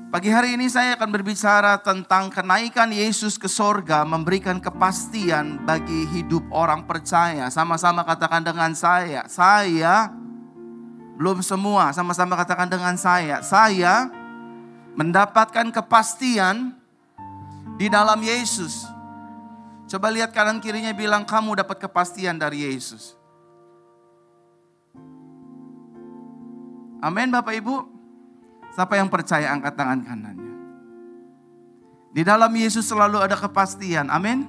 Pagi hari ini saya akan berbicara tentang kenaikan Yesus ke sorga memberikan kepastian bagi hidup orang percaya. Sama-sama katakan dengan saya. Saya, belum semua, sama-sama katakan dengan saya. Saya mendapatkan kepastian di dalam Yesus. Coba lihat kanan kirinya, bilang kamu dapat kepastian dari Yesus. Amin Bapak Ibu. Siapa yang percaya angkat tangan kanannya. Di dalam Yesus selalu ada kepastian. Amin.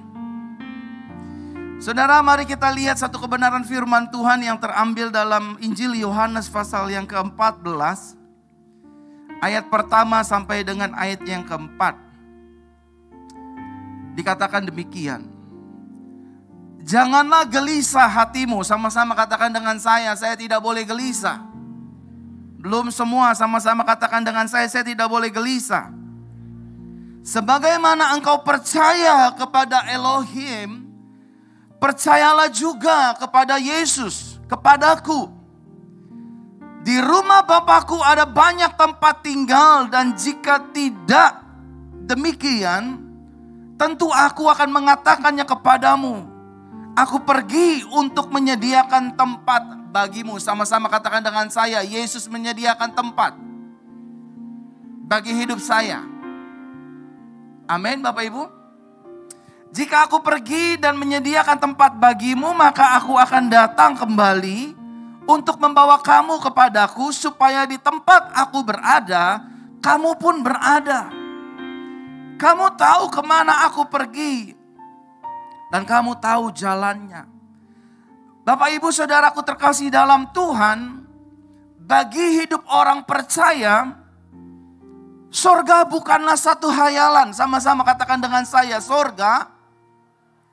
Saudara, mari kita lihat satu kebenaran firman Tuhan yang terambil dalam Injil Yohanes pasal yang ke-14. Ayat pertama sampai dengan ayat yang ke-4. Dikatakan demikian. Janganlah gelisah hatimu. Sama-sama katakan dengan saya tidak boleh gelisah. Belum semua, sama-sama katakan dengan saya tidak boleh gelisah. Sebagaimana engkau percaya kepada Elohim, percayalah juga kepada Yesus, kepadaku. Di rumah Bapakku ada banyak tempat tinggal, dan jika tidak demikian, tentu aku akan mengatakannya kepadamu. Aku pergi untuk menyediakan tempat bagimu. Sama-sama katakan dengan saya, Yesus menyediakan tempat bagi hidup saya. Amin Bapak Ibu. Jika aku pergi dan menyediakan tempat bagimu, maka aku akan datang kembali untuk membawa kamu kepadaku, supaya di tempat aku berada, kamu pun berada. Kamu tahu kemana aku pergi, dan kamu tahu jalannya. Bapak Ibu Saudaraku terkasih dalam Tuhan, bagi hidup orang percaya, sorga bukanlah satu hayalan. Sama-sama katakan dengan saya, sorga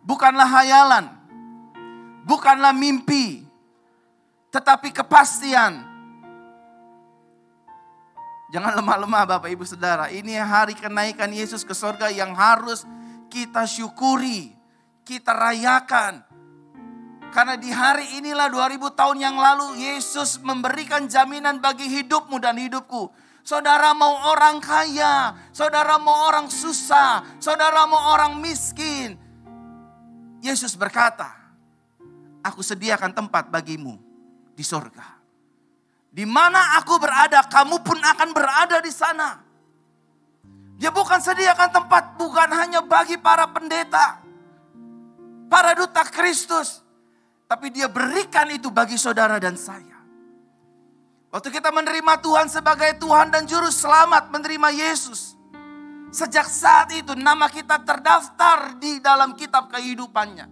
bukanlah hayalan, bukanlah mimpi, tetapi kepastian. Jangan lemah-lemah Bapak Ibu Saudara, ini hari kenaikan Yesus ke sorga yang harus kita syukuri, kita rayakan. Karena di hari inilah 2000 tahun yang lalu Yesus memberikan jaminan bagi hidupmu dan hidupku. Saudara mau orang kaya, saudara mau orang susah, saudara mau orang miskin. Yesus berkata, aku sediakan tempat bagimu di sorga. Di mana aku berada, kamu pun akan berada di sana. Dia bukan sediakan tempat, bukan hanya bagi para pendeta, para duta Kristus. Tapi dia berikan itu bagi saudara dan saya. Waktu kita menerima Tuhan sebagai Tuhan dan Juru Selamat, menerima Yesus. Sejak saat itu nama kita terdaftar di dalam kitab kehidupannya.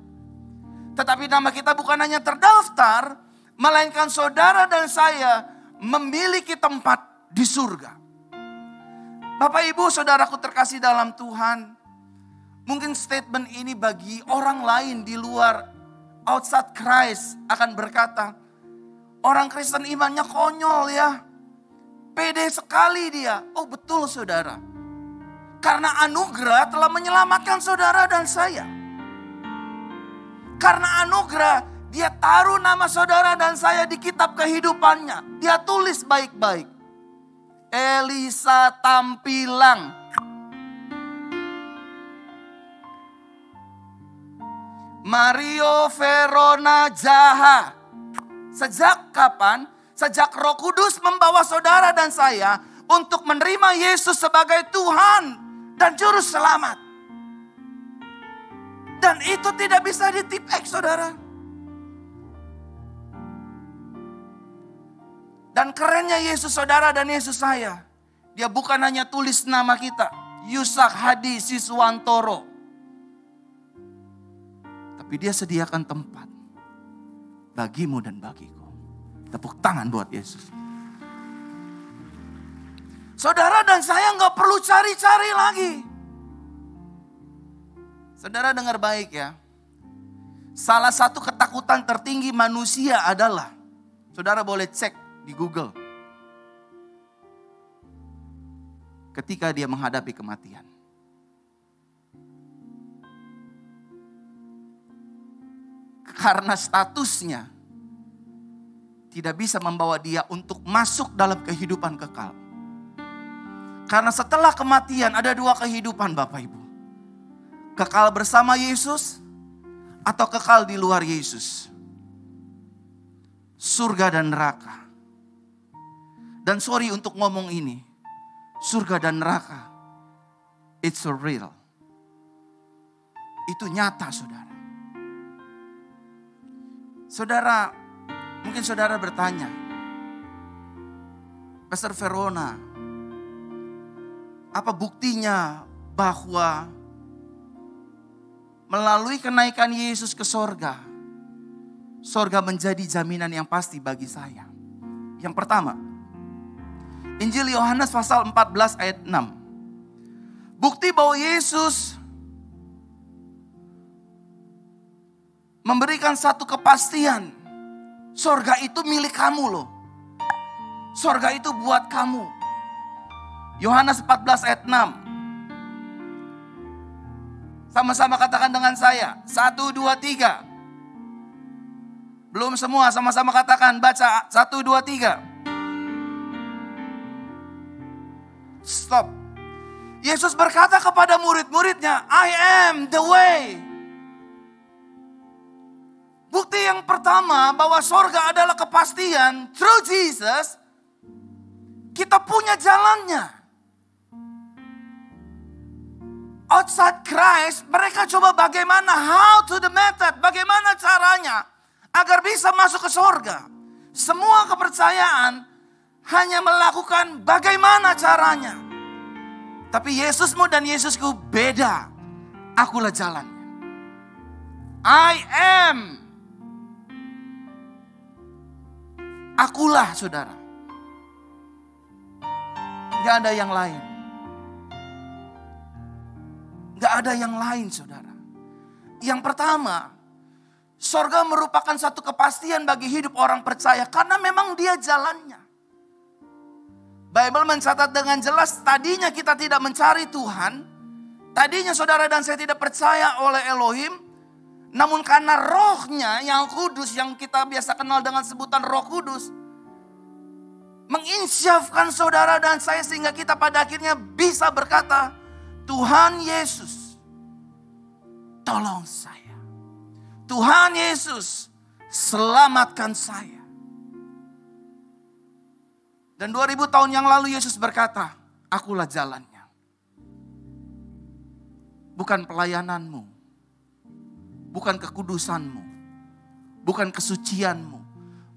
Tetapi nama kita bukan hanya terdaftar, melainkan saudara dan saya memiliki tempat di surga. Bapak Ibu Saudaraku terkasih dalam Tuhan. Mungkin statement ini bagi orang lain di luar, outside Christ, akan berkata, orang Kristen imannya konyol ya. Pede sekali dia. Oh betul saudara. Karena anugerah telah menyelamatkan saudara dan saya. Karena anugerah, dia taruh nama saudara dan saya di kitab kehidupannya. Dia tulis baik-baik. Elisa Tampilang. Mario Verona Jaha. Sejak kapan? Sejak Roh Kudus membawa saudara dan saya untuk menerima Yesus sebagai Tuhan dan Juru Selamat. Dan itu tidak bisa ditipek saudara. Dan kerennya Yesus saudara dan Yesus saya. Dia bukan hanya tulis nama kita. Yusak Hadi Siswantoro. Tapi dia sediakan tempat bagimu dan bagiku. Tepuk tangan buat Yesus. Saudara dan saya gak perlu cari-cari lagi. Saudara dengar baik ya. Salah satu ketakutan tertinggi manusia adalah, saudara boleh cek di Google. Ketika dia menghadapi kematian. Karena statusnya tidak bisa membawa dia untuk masuk dalam kehidupan kekal. Karena setelah kematian ada dua kehidupan Bapak Ibu. Kekal bersama Yesus atau kekal di luar Yesus. Surga dan neraka. Dan sorry untuk ngomong ini. Surga dan neraka. It's so real. Itu nyata saudara. Saudara, mungkin saudara bertanya. Pastor Verona, apa buktinya bahwa melalui kenaikan Yesus ke sorga, sorga menjadi jaminan yang pasti bagi saya? Yang pertama, Injil Yohanes pasal 14 ayat 6. Bukti bahwa Yesus memberikan satu kepastian. Sorga itu milik kamu loh. Sorga itu buat kamu. Yohanes 14 ayat 6. Sama-sama katakan dengan saya. 1, 2, 3. Belum semua, sama-sama katakan. Baca 1, 2, 3. Stop. Yesus berkata kepada murid-muridnya, I am the way. Bukti yang pertama bahwa sorga adalah kepastian. Through Jesus, kita punya jalannya. Outside Christ, mereka coba bagaimana, how to the method, bagaimana caranya agar bisa masuk ke sorga. Semua kepercayaan hanya melakukan bagaimana caranya. Tapi Yesusmu dan Yesusku beda. Akulah jalannya. I am. Akulah saudara. Gak ada yang lain. Gak ada yang lain saudara. Yang pertama, sorga merupakan satu kepastian bagi hidup orang percaya. Karena memang dia jalannya. Bible mencatat dengan jelas, tadinya kita tidak mencari Tuhan. Tadinya saudara dan saya tidak percaya oleh Elohim. Namun karena rohnya yang kudus, yang kita biasa kenal dengan sebutan roh kudus. Menginsyafkan saudara dan saya sehingga kita pada akhirnya bisa berkata, Tuhan Yesus, tolong saya. Tuhan Yesus, selamatkan saya. Dan 2000 tahun yang lalu Yesus berkata, akulah jalannya. Bukan pelayananmu. Bukan kekudusanmu. Bukan kesucianmu.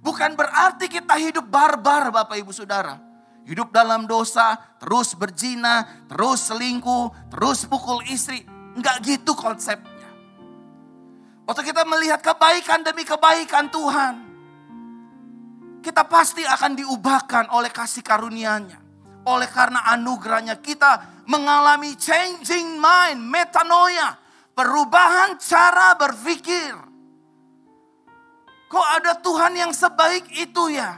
Bukan berarti kita hidup barbar Bapak Ibu Saudara. Hidup dalam dosa, terus berzina, terus selingkuh, terus pukul istri. Enggak gitu konsepnya. Waktu kita melihat kebaikan demi kebaikan Tuhan, kita pasti akan diubahkan oleh kasih karunia-Nya. Oleh karena anugerahnya kita mengalami changing mind, metanoia. Perubahan cara berpikir. Kok ada Tuhan yang sebaik itu ya?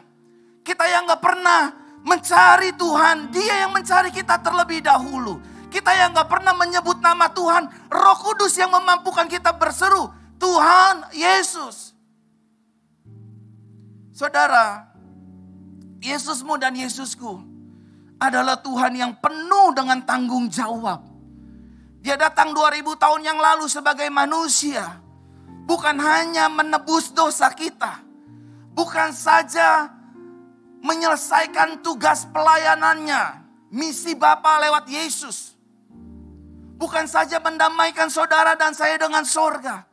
Kita yang gak pernah mencari Tuhan, Dia yang mencari kita terlebih dahulu. Kita yang gak pernah menyebut nama Tuhan, Roh Kudus yang memampukan kita berseru, Tuhan Yesus. Saudara, Yesusmu dan Yesusku adalah Tuhan yang penuh dengan tanggung jawab. Dia datang 2000 tahun yang lalu sebagai manusia. Bukan hanya menebus dosa kita. Bukan saja menyelesaikan tugas pelayanannya. Misi Bapa lewat Yesus. Bukan saja mendamaikan saudara dan saya dengan sorga.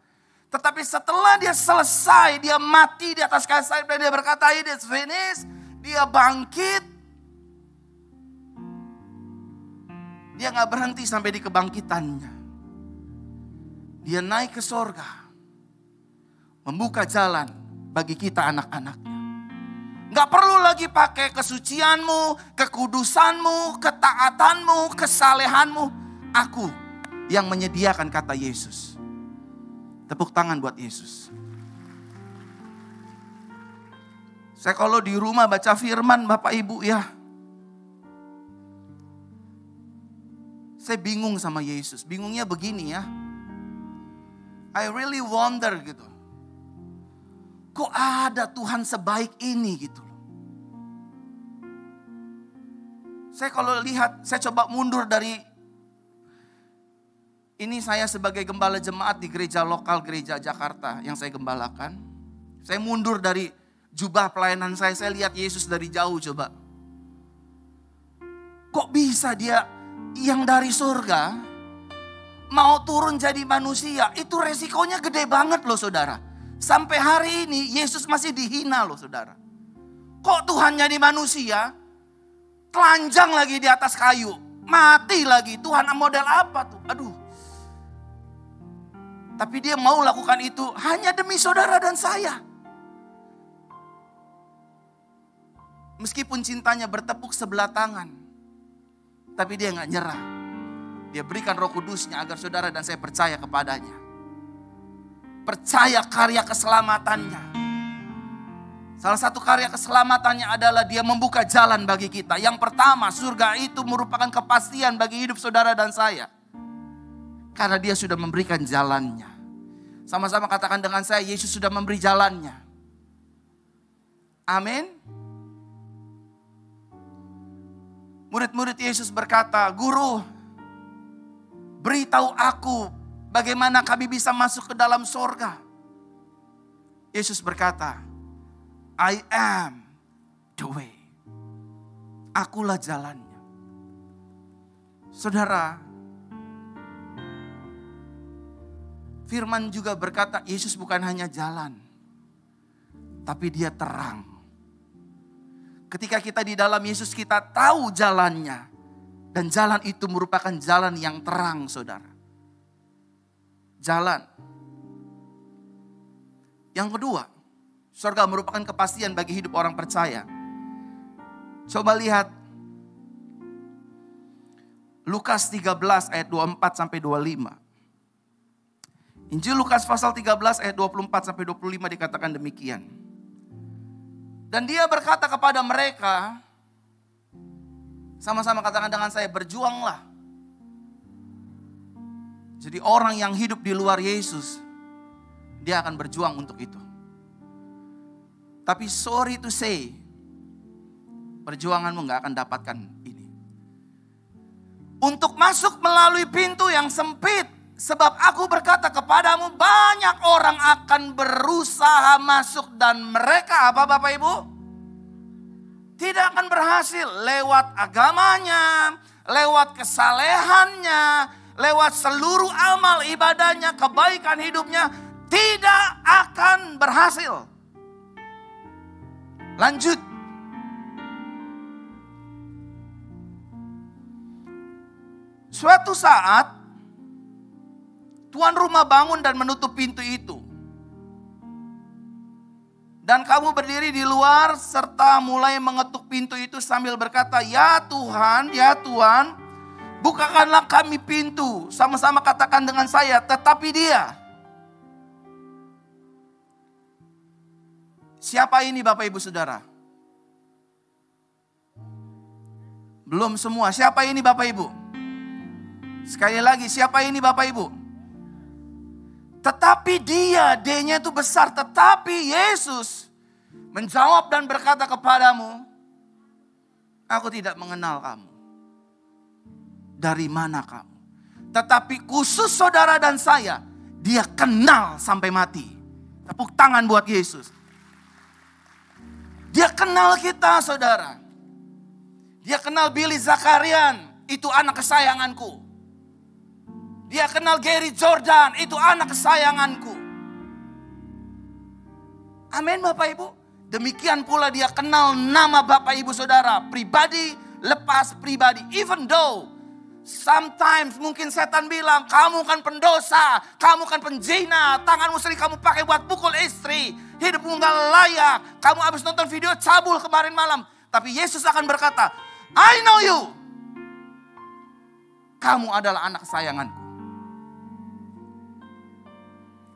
Tetapi setelah dia selesai, dia mati di atas kayu salib dan dia berkata, it is finished. Dia bangkit. Dia gak berhenti sampai di kebangkitannya. Dia naik ke sorga. Membuka jalan bagi kita anak-anaknya. Gak perlu lagi pakai kesucianmu, kekudusanmu, ketaatanmu, kesalehanmu. Aku yang menyediakan, kata Yesus. Tepuk tangan buat Yesus. Saya kalau di rumah baca firman Bapak Ibu ya. Saya bingung sama Yesus. Bingungnya begini ya. I really wonder gitu. Kok ada Tuhan sebaik ini gitu. Saya kalau lihat, saya coba mundur dari, ini saya sebagai gembala jemaat di gereja lokal, gereja Jakarta yang saya gembalakan. Saya mundur dari jubah pelayanan saya lihat Yesus dari jauh coba. Kok bisa dia yang dari surga mau turun jadi manusia? Itu resikonya gede banget loh saudara. Sampai hari ini Yesus masih dihina loh saudara. Kok Tuhan jadi manusia? Telanjang lagi di atas kayu. Mati lagi. Tuhan model apa tuh? Aduh. Tapi dia mau lakukan itu hanya demi saudara dan saya. Meskipun cintanya bertepuk sebelah tangan. Tapi dia gak nyerah. Dia berikan Roh Kudusnya agar saudara dan saya percaya kepadanya. Percaya karya keselamatannya. Salah satu karya keselamatannya adalah dia membuka jalan bagi kita. Yang pertama, surga itu merupakan kepastian bagi hidup saudara dan saya. Karena dia sudah memberikan jalannya. Sama-sama katakan dengan saya, Yesus sudah memberi jalannya. Amin. Murid-murid Yesus berkata, Guru, beritahu aku bagaimana kami bisa masuk ke dalam surga. Yesus berkata, I am the way. Akulah jalannya. Saudara, firman juga berkata Yesus bukan hanya jalan, tapi dia terang. Ketika kita di dalam Yesus kita tahu jalannya. Dan jalan itu merupakan jalan yang terang saudara. Jalan. Yang kedua, surga merupakan kepastian bagi hidup orang percaya. Coba lihat Lukas 13 ayat 24 sampai 25. Injil Lukas pasal 13 ayat 24 sampai 25 dikatakan demikian. Dan dia berkata kepada mereka, sama-sama katakan dengan saya, berjuanglah. Jadi orang yang hidup di luar Yesus, dia akan berjuang untuk itu. Tapi sorry to say, perjuanganmu gak akan dapatkan ini. Untuk masuk melalui pintu yang sempit, sebab aku berkata kepadamu banyak orang akan berusaha masuk dan mereka apa Bapak Ibu? Tidak akan berhasil lewat agamanya, lewat kesalehannya, lewat seluruh amal ibadahnya, kebaikan hidupnya, tidak akan berhasil. Lanjut. Suatu saat tuan rumah bangun dan menutup pintu itu. Dan kamu berdiri di luar serta mulai mengetuk pintu itu sambil berkata, ya Tuhan, bukakanlah kami pintu. Sama-sama katakan dengan saya, tetapi dia. Siapa ini Bapak Ibu Saudara? Belum semua. Siapa ini Bapak Ibu? Sekali lagi, siapa ini Bapak Ibu? Tetapi dia, D-nya itu besar. Tetapi Yesus menjawab dan berkata kepadamu, aku tidak mengenal kamu. Dari mana kamu? Tetapi khusus saudara dan saya, dia kenal sampai mati. Tepuk tangan buat Yesus. Dia kenal kita saudara. Dia kenal Billy Zakarian, itu anak kesayanganku. Dia kenal Gary Jordan, itu anak kesayanganku. Amin Bapak Ibu. Demikian pula dia kenal nama Bapak Ibu Saudara. Pribadi lepas pribadi. Even though sometimes mungkin setan bilang, kamu kan pendosa, kamu kan penjina, tanganmu sering kamu pakai buat pukul istri, hidupmu gak layak, kamu habis nonton video cabul kemarin malam. Tapi Yesus akan berkata, I know you. Kamu adalah anak kesayanganku.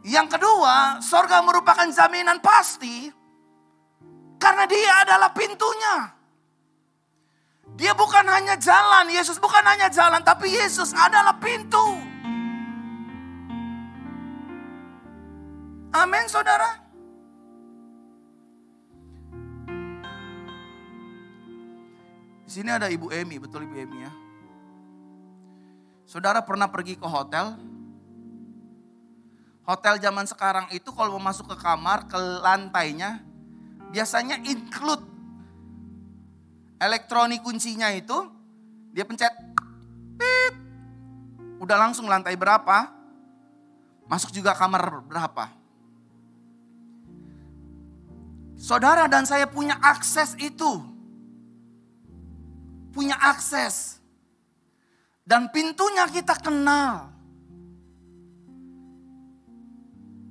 Yang kedua, sorga merupakan jaminan pasti. Karena dia adalah pintunya. Dia bukan hanya jalan, Yesus bukan hanya jalan, tapi Yesus adalah pintu. Amin saudara. Di sini ada Ibu Emi, betul Ibu Emi ya. Saudara pernah pergi ke hotel? Hotel zaman sekarang itu kalau mau masuk ke kamar, ke lantainya, biasanya include elektronik kuncinya itu, dia pencet, pip, udah langsung lantai berapa, masuk juga kamar berapa. Saudara dan saya punya akses itu. Punya akses. Dan pintunya kita kenal.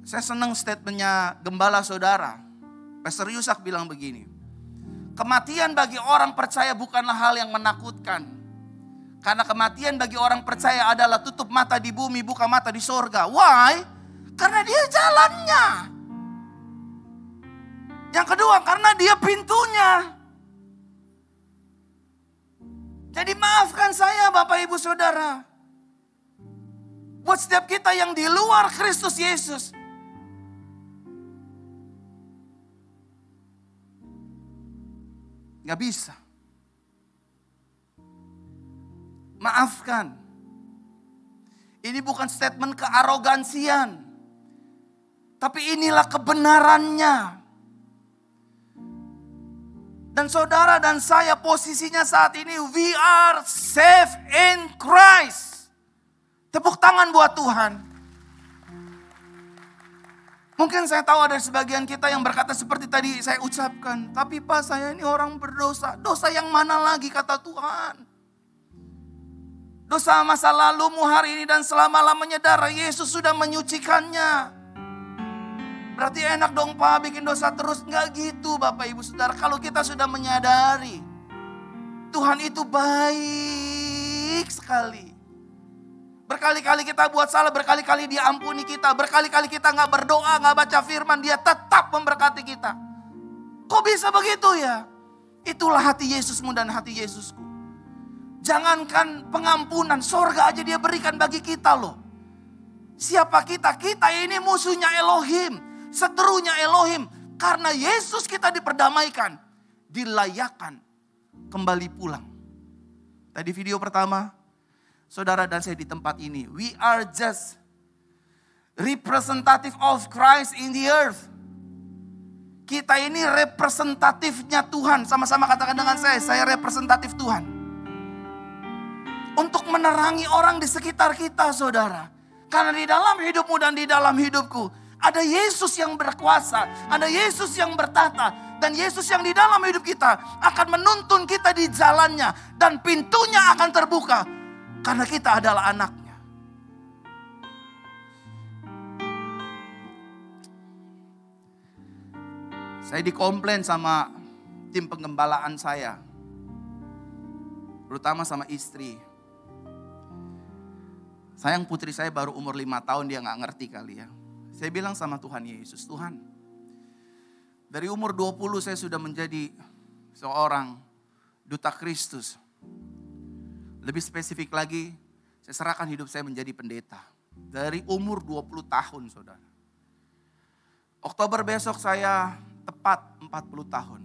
Saya senang statementnya gembala saudara. Pastor Yusak bilang begini. Kematian bagi orang percaya bukanlah hal yang menakutkan. Karena kematian bagi orang percaya adalah tutup mata di bumi, buka mata di sorga. Why? Karena dia jalannya. Yang kedua, karena dia pintunya. Jadi maafkan saya Bapak Ibu Saudara. Buat setiap kita yang di luar Kristus Yesus. Gak bisa. Maafkan. Ini bukan statement kearogansian. Tapi inilah kebenarannya. Dan saudara dan saya posisinya saat ini, we are safe in Christ. Tepuk tangan buat Tuhan. Mungkin saya tahu ada sebagian kita yang berkata seperti tadi saya ucapkan. Tapi Pak, saya ini orang berdosa. Dosa yang mana lagi kata Tuhan? Dosa masa lalumu hari ini dan selama-lamanya darah Yesus sudah menyucikannya. Berarti enak dong Pak bikin dosa terus. Enggak gitu Bapak Ibu Saudara. Kalau kita sudah menyadari Tuhan itu baik sekali. Berkali-kali kita buat salah, berkali-kali Dia ampuni kita. Berkali-kali kita gak berdoa, gak baca firman, Dia tetap memberkati kita. Kok bisa begitu ya? Itulah hati Yesusmu dan hati Yesusku. Jangankan pengampunan, sorga aja Dia berikan bagi kita loh. Siapa kita? Kita ini musuhnya Elohim. Seterunya Elohim. Karena Yesus kita diperdamaikan. Dilayakan kembali pulang. Tadi video pertama, saudara dan saya di tempat ini. We are just representative of Christ in the earth. Kita ini representatifnya Tuhan. Sama-sama katakan dengan saya representatif Tuhan. Untuk menerangi orang di sekitar kita saudara. Karena di dalam hidupmu dan di dalam hidupku, ada Yesus yang berkuasa, ada Yesus yang bertata, dan Yesus yang di dalam hidup kita akan menuntun kita di jalannya, dan pintunya akan terbuka karena kita adalah anaknya. Saya dikomplain sama tim penggembalaan saya, terutama sama istri. Sayang putri saya baru umur 5 tahun, dia gak ngerti kali ya. Saya bilang sama Tuhan Yesus, Tuhan, dari umur 20 saya sudah menjadi seorang duta Kristus. Lebih spesifik lagi, saya serahkan hidup saya menjadi pendeta. Dari umur 20 tahun saudara. Oktober besok saya tepat 40 tahun.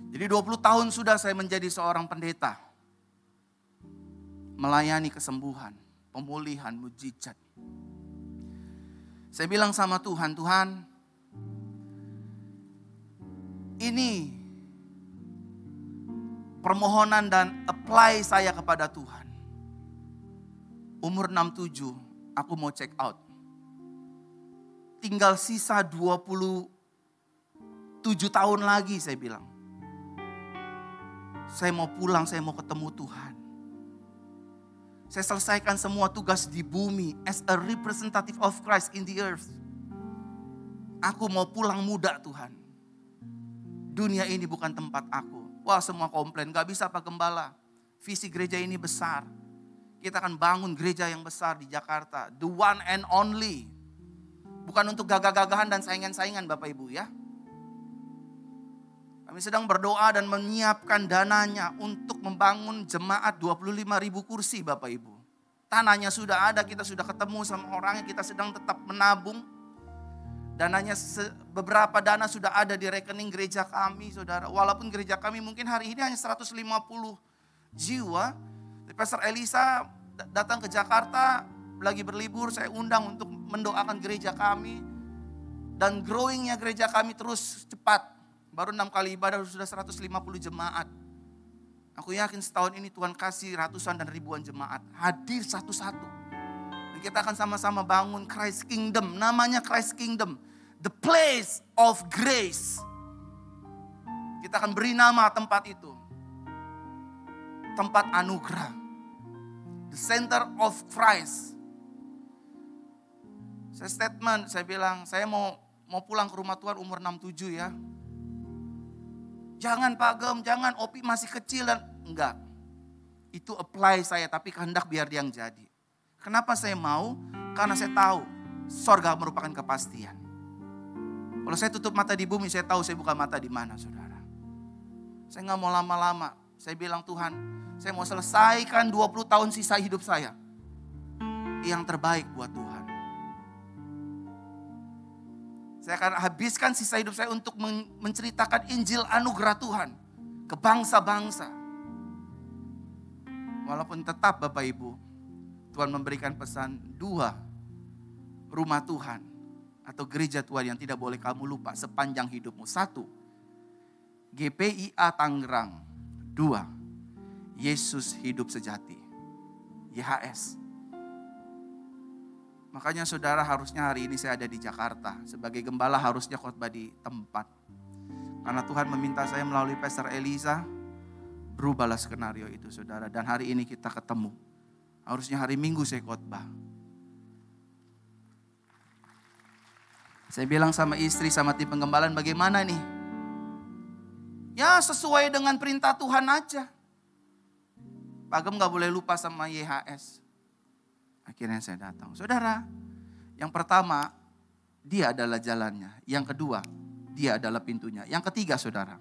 Jadi 20 tahun sudah saya menjadi seorang pendeta. Melayani kesembuhan, pemulihan, mujizat. Saya bilang sama Tuhan, Tuhan, ini permohonan dan apply saya kepada Tuhan. Umur 67, aku mau check out. Tinggal sisa 27 tahun lagi saya bilang. Saya mau pulang, saya mau ketemu Tuhan. Saya selesaikan semua tugas di bumi as a representative of Christ in the earth. Aku mau pulang muda Tuhan. Dunia ini bukan tempat aku. Wah semua komplain, gak bisa Pak Gembala. Visi gereja ini besar. Kita akan bangun gereja yang besar di Jakarta. The one and only. Bukan untuk gagah-gagahan dan saingan-saingan Bapak Ibu ya. Kami sedang berdoa dan menyiapkan dananya untuk membangun jemaat 25.000 kursi Bapak Ibu. Tanahnya sudah ada, kita sudah ketemu sama orangnya, kita sedang tetap menabung. beberapa dana sudah ada di rekening gereja kami, saudara. Walaupun gereja kami mungkin hari ini hanya 150 jiwa. Pastor Elisa datang ke Jakarta, lagi berlibur, saya undang untuk mendoakan gereja kami. Dan growingnya gereja kami terus cepat. Baru 6 kali ibadah sudah 150 jemaat. Aku yakin setahun ini Tuhan kasih ratusan dan ribuan jemaat. Hadir satu-satu. Dan kita akan sama-sama bangun Christ Kingdom. Namanya Christ Kingdom. The place of grace. Kita akan beri nama tempat itu. Tempat anugerah. The center of Christ. Saya statement, saya bilang, saya mau pulang ke rumah Tuhan umur 67 ya. Jangan Pak Gem, jangan, Opi masih kecil dan enggak. Itu apply saya, tapi kehendak biar dia yang jadi. Kenapa saya mau? Karena saya tahu sorga merupakan kepastian. Kalau saya tutup mata di bumi, saya tahu saya buka mata di mana, saudara. Saya nggak mau lama-lama. Saya bilang, Tuhan, saya mau selesaikan 20 tahun sisa hidup saya. Yang terbaik buat Tuhan. Saya akan habiskan sisa hidup saya untuk menceritakan Injil anugerah Tuhan ke bangsa-bangsa. Walaupun tetap Bapak Ibu, Tuhan memberikan pesan 2 rumah Tuhan atau gereja Tuhan yang tidak boleh kamu lupa sepanjang hidupmu. 1, GPIA Tangerang. 2, Yesus hidup sejati. YHS. Makanya saudara harusnya hari ini saya ada di Jakarta. Sebagai gembala harusnya khotbah di tempat. Karena Tuhan meminta saya melalui Pastor Elisa. Berubahlah skenario itu saudara. Dan hari ini kita ketemu. Harusnya hari Minggu saya khotbah. Saya bilang sama istri sama tim penggembalaan, bagaimana nih? Ya sesuai dengan perintah Tuhan aja. Pak Gem gak boleh lupa sama YHS. Akhirnya saya datang. Saudara, yang pertama, dia adalah jalannya. Yang kedua, dia adalah pintunya. Yang ketiga, saudara.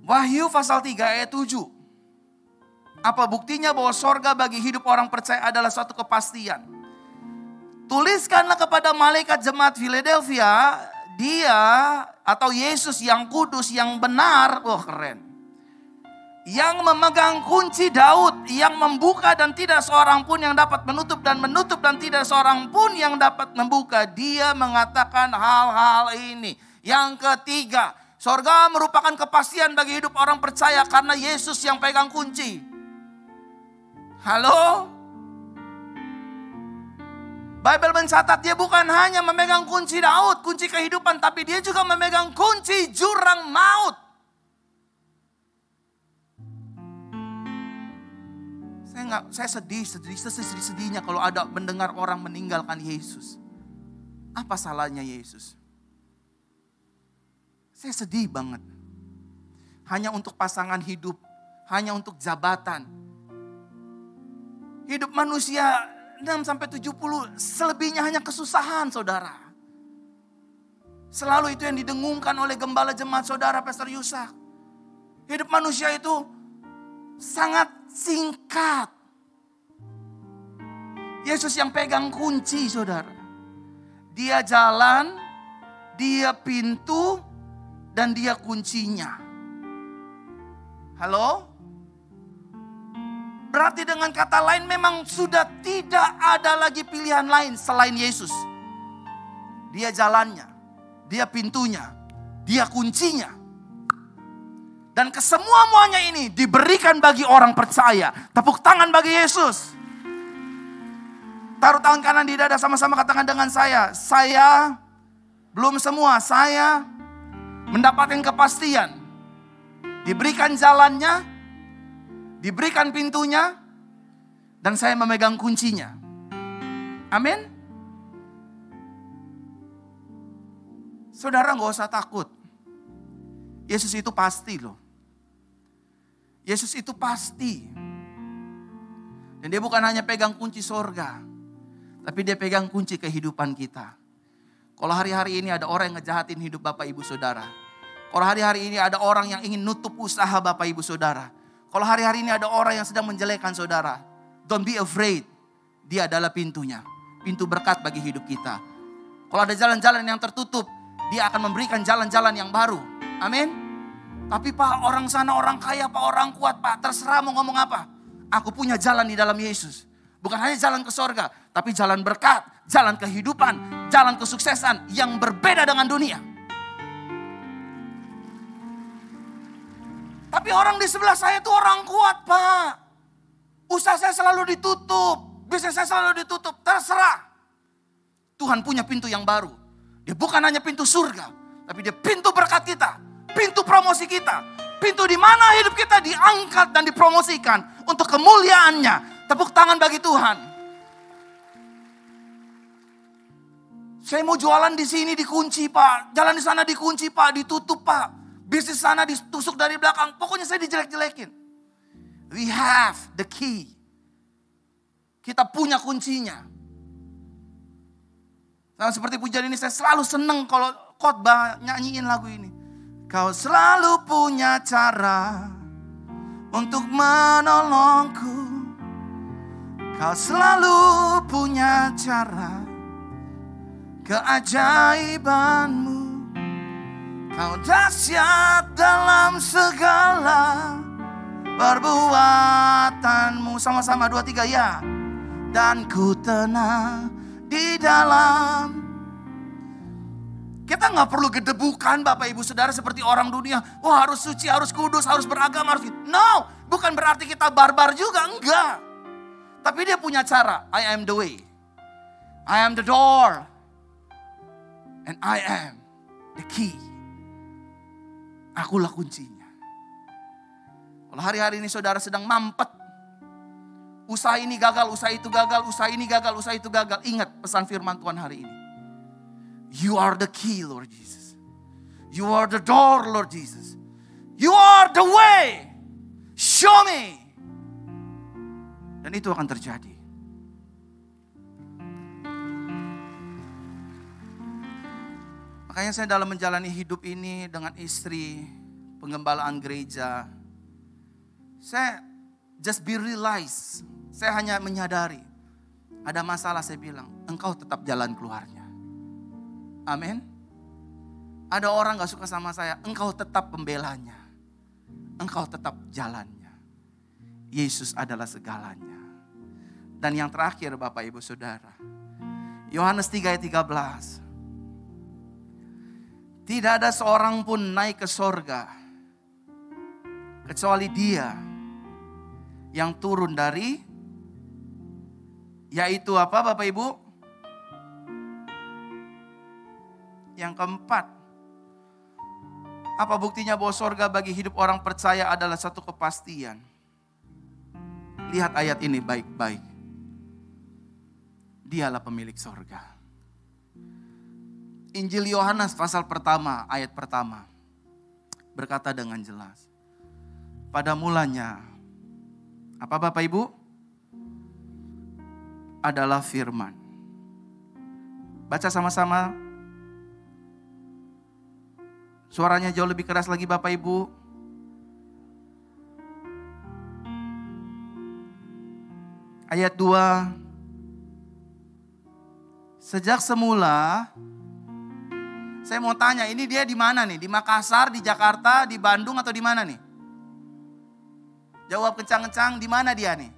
Wahyu pasal 3 ayat 7. Apa buktinya bahwa sorga bagi hidup orang percaya adalah suatu kepastian? Tuliskanlah kepada malaikat jemaat Philadelphia, dia atau Yesus yang kudus, yang benar. Wah, keren. Yang memegang kunci Daud, yang membuka dan tidak seorang pun yang dapat menutup, dan menutup dan tidak seorang pun yang dapat membuka. Dia mengatakan hal-hal ini. Yang ketiga, sorga merupakan kepastian bagi hidup orang percaya karena Yesus yang pegang kunci. Halo? Bible mencatat dia bukan hanya memegang kunci Daud, kunci kehidupan, tapi dia juga memegang kunci jurang maut. Saya sedihnya kalau ada mendengar orang meninggalkan Yesus. Apa salahnya Yesus? Saya sedih banget. Hanya untuk pasangan hidup, hanya untuk jabatan. Hidup manusia 6-70, selebihnya hanya kesusahan, saudara. Selalu itu yang didengungkan oleh gembala jemaat saudara, Pastor Yusak. Hidup manusia itu sangat singkat. Yesus yang pegang kunci, saudara. Dia jalan, dia pintu, dan dia kuncinya. Halo? Berarti dengan kata lain memang sudah tidak ada lagi pilihan lain selain Yesus. Dia jalannya, dia pintunya, dia kuncinya. Dan kesemua-muanya ini diberikan bagi orang percaya. Tepuk tangan bagi Yesus. Taruh tangan kanan di dada, sama-sama katakan dengan saya. Saya belum semua, saya mendapatkan kepastian. Diberikan jalannya, diberikan pintunya, dan saya memegang kuncinya. Amin. Saudara gak usah takut. Yesus itu pasti loh. Yesus itu pasti. Dan dia bukan hanya pegang kunci sorga, tapi dia pegang kunci kehidupan kita. Kalau hari-hari ini ada orang yang ngejahatin hidup Bapak Ibu Saudara. Kalau hari-hari ini ada orang yang ingin nutup usaha Bapak Ibu Saudara. Kalau hari-hari ini ada orang yang sedang menjelekkan saudara. Don't be afraid. Dia adalah pintunya. Pintu berkat bagi hidup kita. Kalau ada jalan-jalan yang tertutup, Dia akan memberikan jalan-jalan yang baru. Amin. Tapi Pak, orang sana orang kaya Pak, orang kuat Pak, terserah mau ngomong apa. Aku punya jalan di dalam Yesus. Bukan hanya jalan ke sorga, tapi jalan berkat, jalan kehidupan, jalan kesuksesan yang berbeda dengan dunia. Tapi orang di sebelah saya itu orang kuat Pak. Usaha saya selalu ditutup, bisnis saya selalu ditutup, terserah. Tuhan punya pintu yang baru. Dia bukan hanya pintu surga, tapi dia pintu berkat kita, pintu promosi kita, pintu di mana hidup kita diangkat dan dipromosikan untuk kemuliaannya. Tepuk tangan bagi Tuhan. Saya mau jualan di sini dikunci Pak, jalan di sana dikunci Pak, ditutup Pak, bisnis sana ditusuk dari belakang, pokoknya saya dijelek-jelekin. We have the key. Kita punya kuncinya. Nah, seperti pujian ini saya selalu senang kalau khotbah nyanyiin lagu ini. Kau selalu punya cara untuk menolongku. Kau selalu punya cara, keajaibanmu. Kau dahsyat dalam segala perbuatanmu. Sama-sama 2, 3 ya. Dan ku tenang di dalam. Kita gak perlu gedebukan Bapak Ibu Saudara seperti orang dunia. Wah harus suci, harus kudus, harus beragama, harus gitu. No, bukan berarti kita barbar juga, enggak. Tapi dia punya cara. I am the way. I am the door. And I am the key. Akulah kuncinya. Kalau hari-hari ini saudara sedang mampet. Usaha ini gagal, usaha itu gagal, usaha ini gagal, usaha itu gagal. Ingat pesan firman Tuhan hari ini. You are the key, Lord Jesus. You are the door, Lord Jesus. You are the way. Show me. Dan itu akan terjadi. Makanya saya dalam menjalani hidup ini dengan istri, penggembalaan gereja, saya just be realize, saya hanya menyadari, ada masalah saya bilang, engkau tetap jalan keluarnya. Amin. Ada orang gak suka sama saya, engkau tetap pembelanya. Engkau tetap jalannya. Yesus adalah segalanya. Dan yang terakhir Bapak Ibu Saudara, Yohanes 3 ayat 13. Tidak ada seorang pun naik ke sorga kecuali Dia yang turun dari, yaitu apa Bapak Ibu? Yang keempat, apa buktinya bahwa sorga bagi hidup orang percaya adalah satu kepastian? Lihat ayat ini baik-baik. Dialah pemilik sorga. Injil Yohanes pasal pertama, ayat pertama. Berkata dengan jelas. Pada mulanya, apa Bapak Ibu? Adalah firman. Baca sama-sama. Suaranya jauh lebih keras lagi Bapak Ibu. Ayat 2. Sejak semula, saya mau tanya, ini dia di mana nih? Di Makassar, di Jakarta, di Bandung atau di mana nih? Jawab kencang-kencang, di mana dia nih?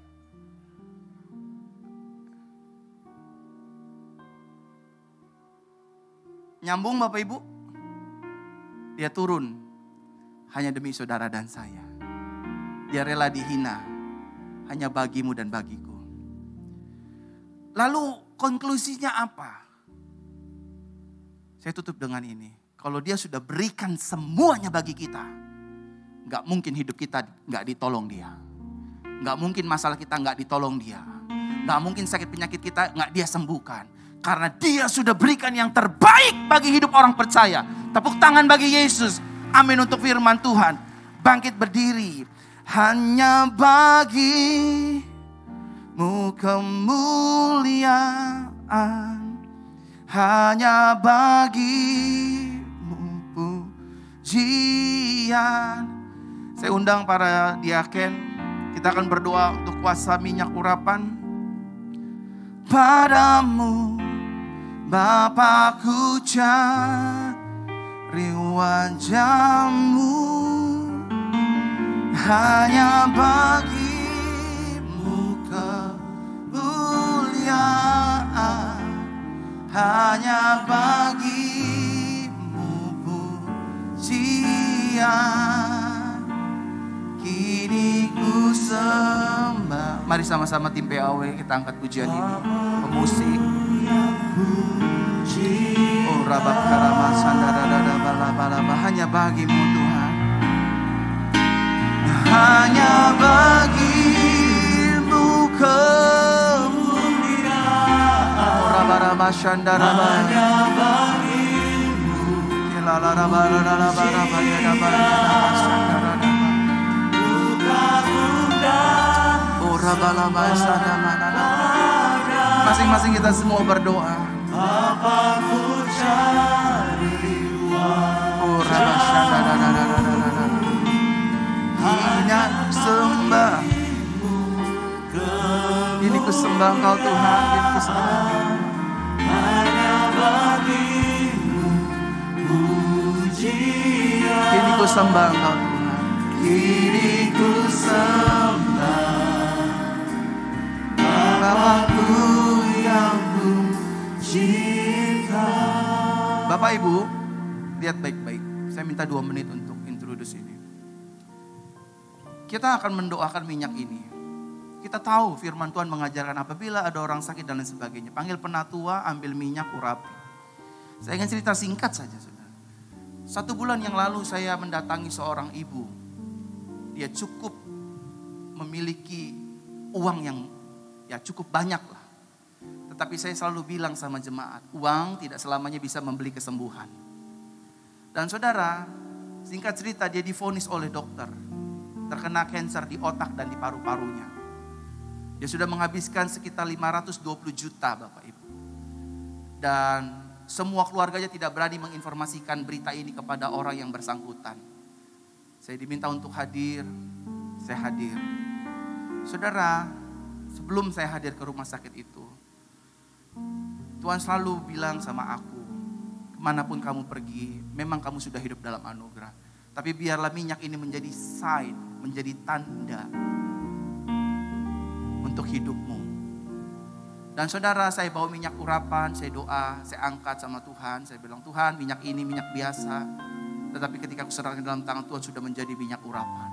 Nyambung Bapak Ibu? Dia turun hanya demi saudara dan saya. Dia rela dihina hanya bagimu dan bagiku. Lalu konklusinya apa? Saya tutup dengan ini. Kalau Dia sudah berikan semuanya bagi kita, gak mungkin hidup kita gak ditolong Dia. Gak mungkin masalah kita gak ditolong Dia. Gak mungkin sakit penyakit kita gak Dia sembuhkan. Karena Dia sudah berikan yang terbaik bagi hidup orang percaya. Tepuk tangan bagi Yesus. Amin untuk firman Tuhan. Bangkit berdiri. Hanya bagimu kemuliaan. Hanya bagimu pujian. Saya undang para diaken. Kita akan berdoa untuk kuasa minyak urapan. Padamu Bapa, ku cari wajah-Mu, hanya bagi-Mu kemuliaan, hanya bagi-Mu pujian. Kini ku sembah. Mari sama-sama tim PAW kita angkat pujian ini. Pemusik. Oh Rabbakarama Sandarada Bala-Bala, hanya bagi-Mu Tuhan, hanya bagi-Mu kemuliaan. Oh Rabbarama Sandarada, hanya bagi-Mu. Oh Rabbalama Sandarada. Masing-masing kita semua berdoa. Bapa-ku cari wajah-Mu, hanya sembah. Ini ku sembah Engkau Tuhan, ini ku sembah. Hanya bagi-Mu pujian. Ini ku sembah Engkau Tuhan. Ini ku sembah Bapa-ku yang cinta. Bapak Ibu, lihat baik-baik. Saya minta 2 menit untuk introduce ini. Kita akan mendoakan minyak ini. Kita tahu firman Tuhan mengajarkan apabila ada orang sakit dan lain sebagainya, panggil penatua, ambil minyak, urapi. Saya ingin cerita singkat saja, saudara. 1 bulan yang lalu saya mendatangi seorang ibu. Dia cukup memiliki uang yang cukup banyak lah. Tetapi saya selalu bilang sama jemaat, uang tidak selamanya bisa membeli kesembuhan. Dan saudara, singkat cerita dia divonis oleh dokter, terkena kanker di otak dan di paru-parunya. Dia sudah menghabiskan sekitar 520 juta Bapak Ibu. Dan semua keluarganya tidak berani menginformasikan berita ini kepada orang yang bersangkutan. Saya diminta untuk hadir, saya hadir. Saudara, sebelum saya hadir ke rumah sakit itu, Tuhan selalu bilang sama aku, kemanapun kamu pergi, memang kamu sudah hidup dalam anugerah. Tapi biarlah minyak ini menjadi sign, menjadi tanda untuk hidupmu. Dan saudara, saya bawa minyak urapan, saya doa, saya angkat sama Tuhan. Saya bilang, Tuhan minyak ini minyak biasa. Tetapi ketika aku serahkan dalam tangan Tuhan sudah menjadi minyak urapan.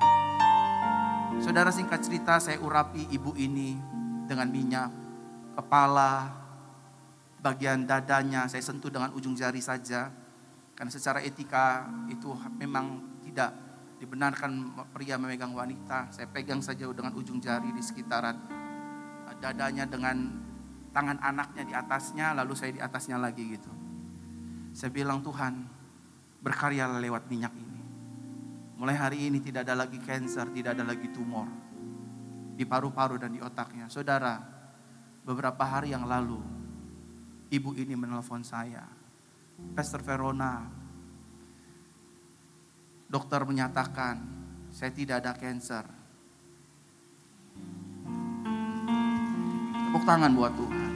Saudara, singkat cerita saya urapi ibu ini dengan minyak. Kepala, bagian dadanya saya sentuh dengan ujung jari saja. Karena secara etika itu memang tidak dibenarkan pria memegang wanita. Saya pegang saja dengan ujung jari di sekitaran dadanya dengan tangan anaknya di atasnya. Lalu saya di atasnya lagi gitu. Saya bilang, Tuhan berkaryalah lewat minyak ini. Mulai hari ini tidak ada lagi kanker, tidak ada lagi tumor di paru-paru dan di otaknya. Saudara, beberapa hari yang lalu ibu ini menelpon saya. Pastor Verona, dokter menyatakan saya tidak ada kanker. Tepuk tangan buat Tuhan.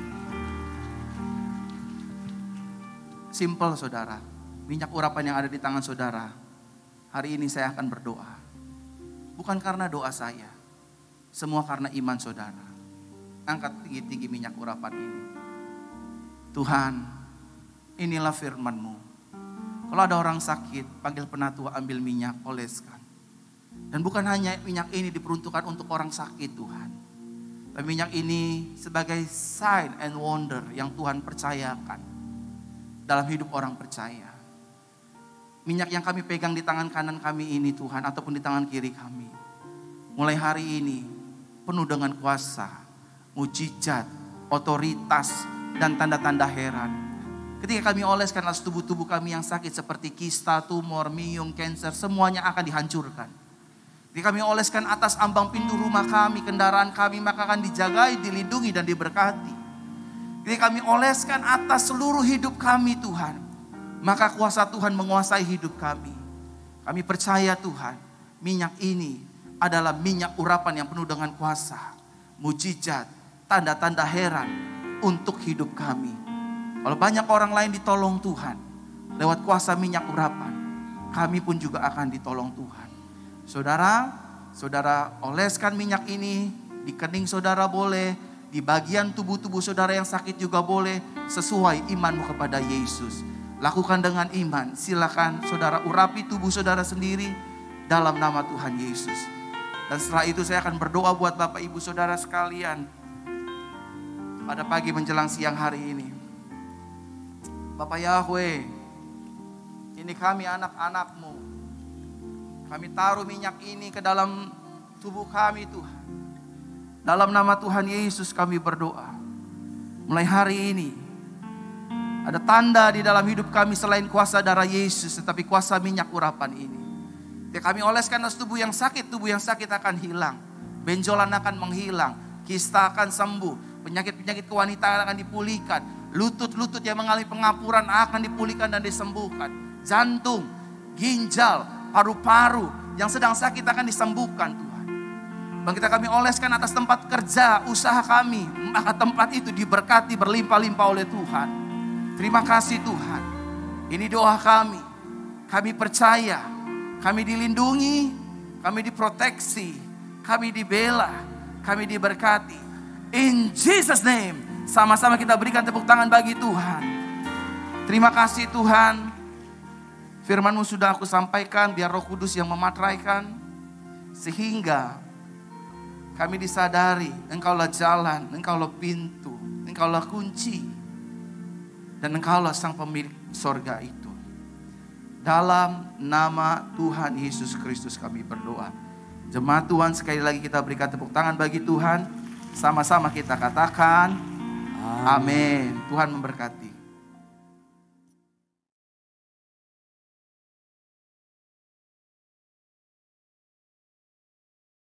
Simple saudara, minyak urapan yang ada di tangan saudara. Hari ini saya akan berdoa. Bukan karena doa saya, semua karena iman saudara. Angkat tinggi-tinggi minyak urapan ini. Tuhan, inilah firman-Mu. Kalau ada orang sakit, panggil penatua, ambil minyak, oleskan. Dan bukan hanya minyak ini diperuntukkan untuk orang sakit Tuhan. Tapi minyak ini sebagai sign and wonder yang Tuhan percayakan dalam hidup orang percaya. Minyak yang kami pegang di tangan kanan kami ini Tuhan, ataupun di tangan kiri kami, mulai hari ini penuh dengan kuasa, mujizat, otoritas, dan tanda-tanda heran. Ketika kami oleskan atas tubuh-tubuh kami yang sakit seperti kista, tumor, miom, kanker, semuanya akan dihancurkan. Ketika kami oleskan atas ambang pintu rumah kami, kendaraan kami, maka akan dijagai, dilindungi, dan diberkati. Ketika kami oleskan atas seluruh hidup kami Tuhan, maka kuasa Tuhan menguasai hidup kami. Kami percaya Tuhan, minyak ini adalah minyak urapan yang penuh dengan kuasa, mujizat, tanda-tanda heran untuk hidup kami. Kalau banyak orang lain ditolong Tuhan lewat kuasa minyak urapan, kami pun juga akan ditolong Tuhan. Saudara oleskan minyak ini di kening saudara boleh, di bagian tubuh-tubuh saudara yang sakit juga boleh, sesuai imanmu kepada Yesus. Lakukan dengan iman. Silakan saudara urapi tubuh saudara sendiri dalam nama Tuhan Yesus. Dan setelah itu saya akan berdoa buat Bapak Ibu Saudara sekalian pada pagi menjelang siang hari ini. Bapak Yahweh, ini kami anak-anak-Mu. Kami taruh minyak ini ke dalam tubuh kami Tuhan. Dalam nama Tuhan Yesus kami berdoa. Mulai hari ini ada tanda di dalam hidup kami selain kuasa darah Yesus, tetapi kuasa minyak urapan ini. Kami oleskan atas tubuh yang sakit akan hilang. Benjolan akan menghilang, kista akan sembuh, penyakit-penyakit kewanitaan akan dipulihkan. Lutut-lutut yang mengalami pengapuran akan dipulihkan dan disembuhkan. Jantung, ginjal, paru-paru yang sedang sakit akan disembuhkan Tuhan. Bang, kita kami oleskan atas tempat kerja, usaha kami, maka tempat itu diberkati berlimpah-limpah oleh Tuhan. Terima kasih Tuhan. Ini doa kami. Kami percaya, kami dilindungi, kami diproteksi, kami dibela, kami diberkati. In Jesus name, sama-sama kita berikan tepuk tangan bagi Tuhan. Terima kasih Tuhan. Firman-Mu sudah aku sampaikan, biar Roh Kudus yang memateraikan. Sehingga kami disadari, Engkaulah jalan, Engkaulah pintu, Engkaulah kunci. Dan Engkaulah sang pemilik sorga itu. Dalam nama Tuhan Yesus Kristus kami berdoa. Jemaat Tuhan, sekali lagi kita berikan tepuk tangan bagi Tuhan. Sama-sama kita katakan, amin. Tuhan memberkati.